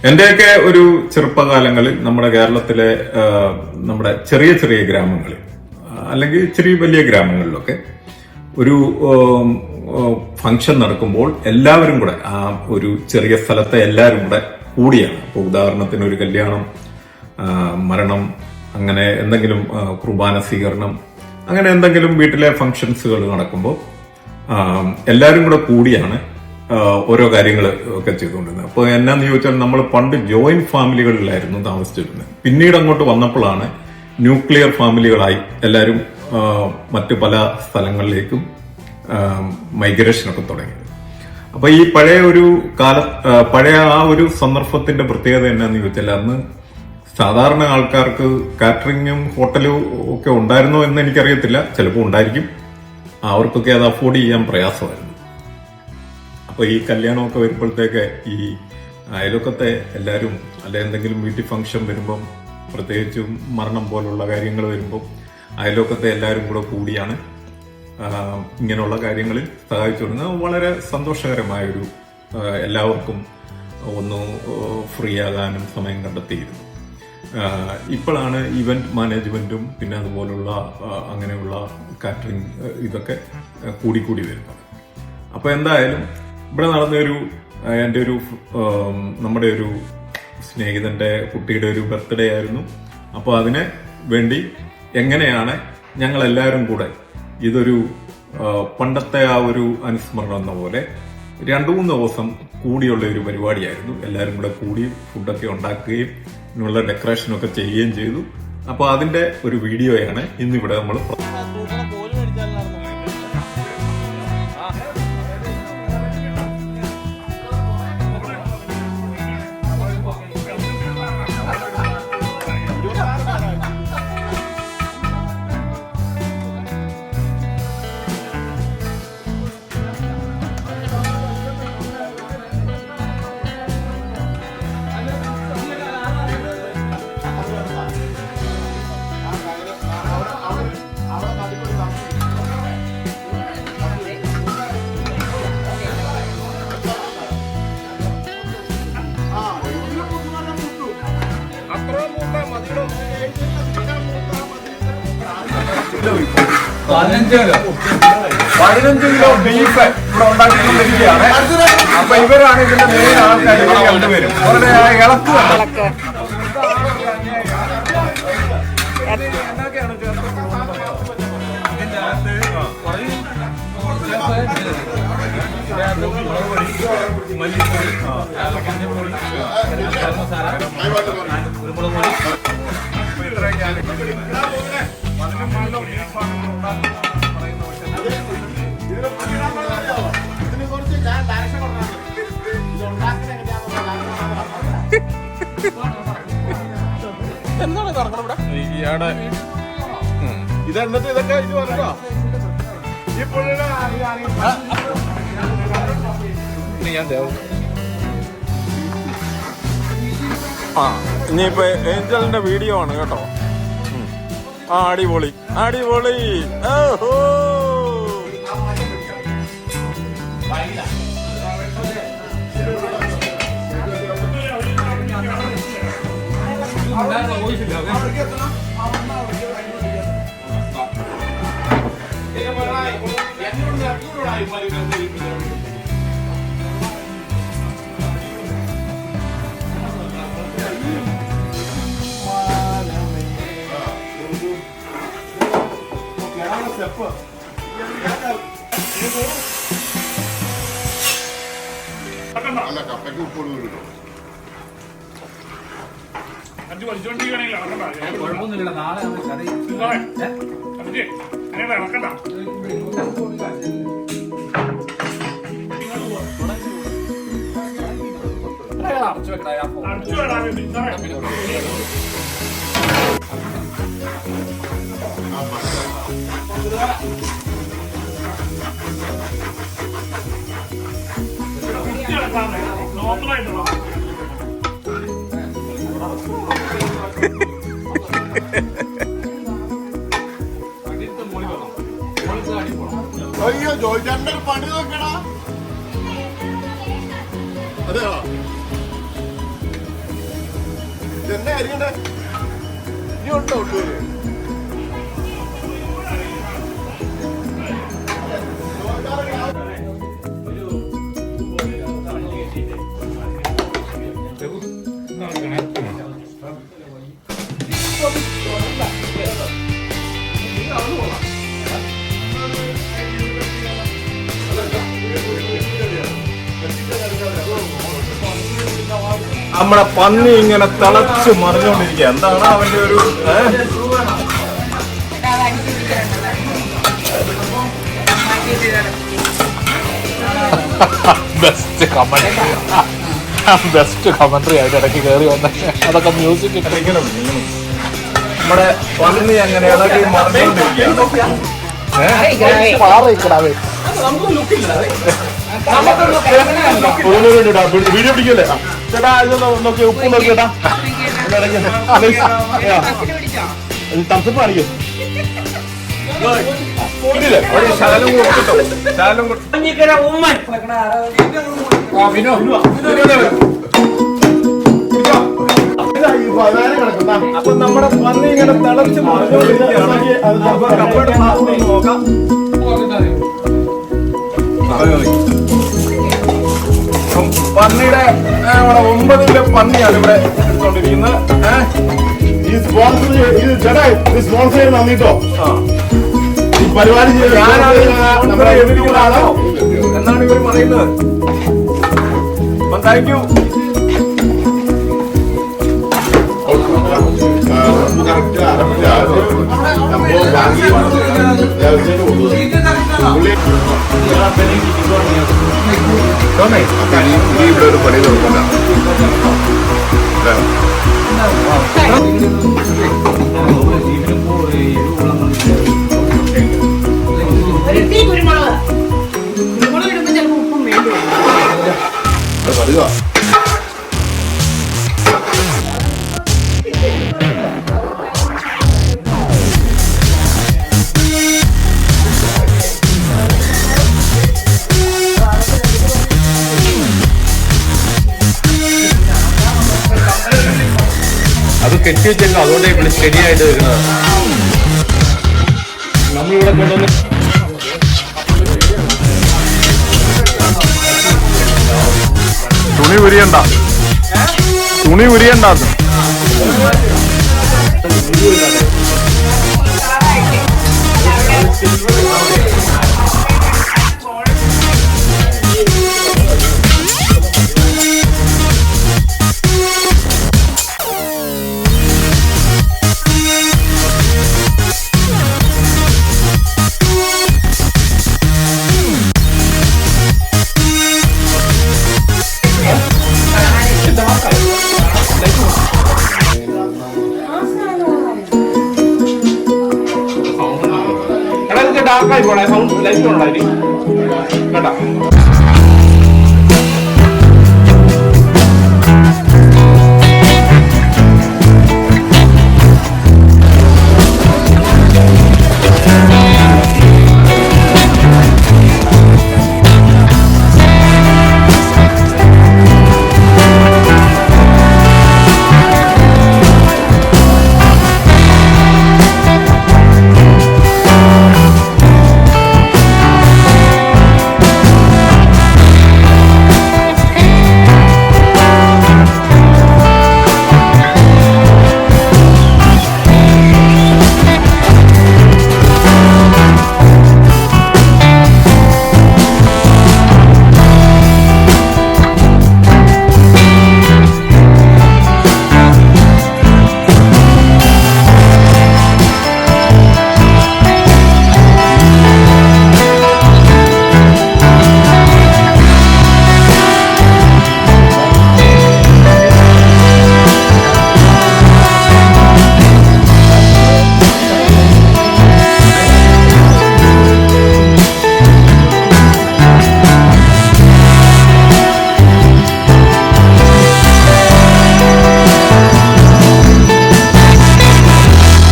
എന്റെയൊക്കെ ഒരു ചെറുപ്പകാലങ്ങളിൽ നമ്മുടെ കേരളത്തിലെ നമ്മുടെ ചെറിയ ചെറിയ ഗ്രാമങ്ങളിൽ അല്ലെങ്കിൽ ഇച്ചിരി വലിയ ഗ്രാമങ്ങളിലൊക്കെ ഒരു ഫംഗ്ഷൻ നടക്കുമ്പോൾ എല്ലാവരും കൂടെ ആ ഒരു ചെറിയ സ്ഥലത്തെ എല്ലാവരും കൂടെ കൂടിയാണ്. അപ്പോൾ ഉദാഹരണത്തിന് ഒരു കല്യാണം, മരണം, അങ്ങനെ എന്തെങ്കിലും കുർബാന സ്വീകരണം, അങ്ങനെ എന്തെങ്കിലും വീട്ടിലെ ഫംഗ്ഷൻസുകൾ നടക്കുമ്പോൾ എല്ലാവരും കൂടെ കൂടിയാണ് ഓരോ കാര്യങ്ങൾ ഒക്കെ ചെയ്തുകൊണ്ടിരുന്നത്. അപ്പോൾ എന്നാന്ന് ചോദിച്ചാൽ നമ്മൾ പണ്ട് ജോയിന്റ് ഫാമിലികളിലായിരുന്നു താമസിച്ചിരുന്നത്. പിന്നീട് അങ്ങോട്ട് വന്നപ്പോഴാണ് ന്യൂക്ലിയർ ഫാമിലികളായി എല്ലാവരും മറ്റു പല സ്ഥലങ്ങളിലേക്കും മൈഗ്രേഷനൊക്കെ തുടങ്ങിയത്. അപ്പൊ ഈ പഴയ ആ ഒരു സന്ദർഭത്തിന്റെ പ്രത്യേകത എന്നാന്ന് ചോദിച്ചാൽ അന്ന് സാധാരണ ആൾക്കാർക്ക് കാറ്ററിങ്ങും ഹോട്ടലും ഒക്കെ ഉണ്ടായിരുന്നോ എന്ന് എനിക്കറിയത്തില്ല, ചിലപ്പോൾ ഉണ്ടായിരിക്കും. അവർക്കൊക്കെ അത് അഫോർഡ് ചെയ്യാൻ പ്രയാസമായിരുന്നു. അപ്പൊ ഈ കല്യാണമൊക്കെ വരുമ്പോഴത്തേക്ക് ഈ അയൽവക്കത്തെ എല്ലാവരും അല്ലെ എന്തെങ്കിലും വീട്ടിൽ ഫംഗ്ഷൻ വരുമ്പം, പ്രത്യേകിച്ചും മരണം പോലുള്ള കാര്യങ്ങൾ വരുമ്പോൾ അയൽവക്കത്തെ എല്ലാവരും കൂടെ കൂടിയാണ് ഇങ്ങനെയുള്ള കാര്യങ്ങളിൽ സഹായിച്ചുകൊടുക്കുന്നത്. വളരെ സന്തോഷകരമായൊരു, എല്ലാവർക്കും ഒന്ന് ഫ്രീ ആകാനും സമയം കണ്ടെത്തിയിരുന്നു. ഇപ്പോഴാണ് ഇവന്റ് മാനേജ്മെന്റും പിന്നെ അതുപോലുള്ള അങ്ങനെയുള്ള കാറ്ററിംഗ് ഇതൊക്കെ കൂടിക്കൂടി വരുന്നത്. അപ്പൊ എന്തായാലും ഇവിടെ നടന്നൊരു നമ്മുടെ ഒരു സ്നേഹിതന്റെ കുട്ടിയുടെ ഒരു ബർത്ത്ഡേ ആയിരുന്നു. അപ്പൊ അതിന് വേണ്ടി എങ്ങനെയാണ് ഞങ്ങൾ എല്ലാവരും കൂടെ ഇതൊരു പണ്ടത്തെ ആ ഒരു അനുസ്മരണം എന്ന പോലെ 2-3 ദിവസം കൂടിയുള്ള ഒരു പരിപാടിയായിരുന്നു. എല്ലാവരും കൂടെ കൂടി ഫുഡൊക്കെ ഉണ്ടാക്കുകയും ഇതിനുള്ള ഡെക്കറേഷനൊക്കെ ചെയ്യുകയും ചെയ്തു. അപ്പൊ അതിന്റെ ഒരു വീഡിയോയാണ് ഇന്നിവിടെ നമ്മൾ $15 കിലോ ബീഫ് ഇവിടെ ഉണ്ടാക്കിക്കൊണ്ടിരിക്കുകയാണ്. അപ്പൊ ഇവരാണ് ഇതിന്റെ മെയിൻ ആൾക്കാർ. രണ്ടുപേരും അവരുടെ ഇളക്ക് എന്താണ് നടക്കണം ഇവിടെ? ഇതെന്നിട്ട് ഇതൊക്കെ ഇത് പറഞ്ഞോ ഈ പുള്ളിയുടെ ഇനിയിപ്പോ ഏഞ്ചലിന്റെ വീഡിയോ ആണ് കേട്ടോ. അടിപൊളി അടിപൊളി. ഓഹോ അല്ല കപ്പയ്ക്ക് ഉപ്പ് അഞ്ചു വലിച്ചോണ്ടിരിക്കണേല കുഴപ്പമൊന്നുമില്ല. നാളെ ഇറക്കണ്ട. അടിച്ചു വരാൻ വേണ്ടി നോർമലായിട്ടുള്ള അയ്യോ ജോയിന്റെ പണി നോക്കണ അതെയോ നമ്മുടെ പന്നി ഇങ്ങനെ തിളച്ച് മറിഞ്ഞോണ്ടിരിക്കുക. എന്താണ് അവന്റെ ഒരു ബെസ്റ്റ് കമന്ററി ആയിട്ട് ഇടയ്ക്ക് കയറി വന്ന അതൊക്കെ മ്യൂസിക് നമ്മുടെ പന്നി അങ്ങനെ ഇളകി മറിഞ്ഞോണ്ടിരിക്കുക. വീഡിയോ പിടിക്കല്ലേ ചേട്ടാ? ഇത് നോക്കി ഉപ്പ് നോക്കി ചേട്ടാ. തംസപ്പ് കാണിക്കും. അപ്പൊ നമ്മുടെ പന്നി ഇങ്ങനെ തിളച്ച് മറിഞ്ഞോണ്ടിരിക്കുകയാണ്. നോക്കാം. പന്നിയുടെ 9 പന്നിയാണ് ഇവിടെ എടുത്തോണ്ടിരിക്കുന്നത്. നന്ദിട്ടോ ഈ പരിപാടി നമ്മുടെ എതിർക്കുന്നതാണോ എന്നാണ് ഇവർ പറയുന്നത്. അപ്പം താങ്ക് യു. ഇവിടെ ഒരു പണി നോക്കണ്ട. പറയുക അത് കെട്ടി വെച്ചേക്കും. അതുകൊണ്ട് ഇവിടെ ശരിയായിട്ട് വരുന്നത്. നമ്മളിവിടെ കൊണ്ടുവന്ന് തുണി ഉരിയണ്ട, തുണി ഉരിയണ്ട. ഡാർക്കായി പോണേ. സൗണ്ട് ലൈറ്റ് ഉണ്ടായി കേട്ടാ.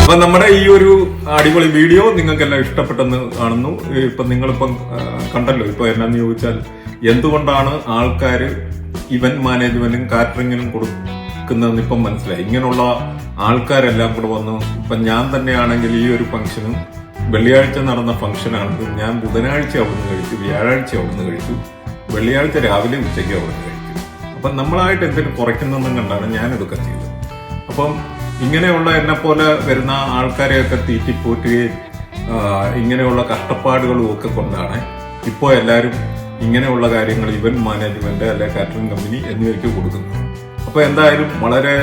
അപ്പൊ നമ്മുടെ ഈ ഒരു അടിപൊളി വീഡിയോ നിങ്ങൾക്കെല്ലാം ഇഷ്ടപ്പെട്ടെന്ന് കാണുന്നു. ഇപ്പൊ നിങ്ങളിപ്പം കണ്ടല്ലോ. ഇപ്പൊ എന്നാന്ന് ചോദിച്ചാൽ എന്തുകൊണ്ടാണ് ആൾക്കാർ ഇവന്റ് മാനേജ്മെന്റിനും കാറ്ററിങ്ങിനും ഉദ്ദേശിക്കുന്നതെന്ന് ഇപ്പം മനസ്സിലായി. ഇങ്ങനെയുള്ള ആൾക്കാരെല്ലാം കൂടെ വന്നു. ഇപ്പം ഞാൻ തന്നെയാണെങ്കിൽ ഈ ഒരു ഫംഗ്ഷനും വെള്ളിയാഴ്ച നടന്ന ഫംഗ്ഷനാണെങ്കിൽ ഞാൻ ബുധനാഴ്ച അവിടുന്ന് കഴിച്ചു, വ്യാഴാഴ്ച അവിടുന്ന് കഴിച്ചു, വെള്ളിയാഴ്ച രാവിലെ ഉച്ചയ്ക്ക് അവിടുന്ന് കഴിച്ചു. അപ്പം നമ്മളായിട്ട് എന്തെങ്കിലും കുറയ്ക്കുന്നതെന്നും കണ്ടാണ് ഞാനിതൊക്കെ ചെയ്തത്. അപ്പം ഇങ്ങനെയുള്ള എന്നെ പോലെ വരുന്ന ആൾക്കാരെയൊക്കെ തീറ്റിപ്പോറ്റുകയും ഇങ്ങനെയുള്ള കഷ്ടപ്പാടുകളും ഒക്കെ കൊണ്ടാണ് ഇപ്പോൾ എല്ലാവരും ഇങ്ങനെയുള്ള കാര്യങ്ങൾ ഇവന്റ് മാനേജ്മെന്റ് അല്ലെ കാറ്ററിംഗ് കമ്പനി എന്നിവയ്ക്ക് കൊടുക്കുന്നത്. അപ്പൊ എന്തായാലും വളരെ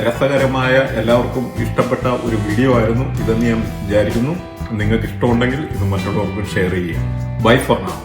രസകരമായ, എല്ലാവർക്കും ഇഷ്ടപ്പെട്ട ഒരു വീഡിയോ ആയിരുന്നു ഇതെന്ന് ഞാൻ വിചാരിക്കുന്നു. നിങ്ങൾക്ക് ഇഷ്ടമുണ്ടെങ്കിൽ ഇത് മറ്റുള്ളവർക്ക് ഷെയർ ചെയ്യുക. Bye for now.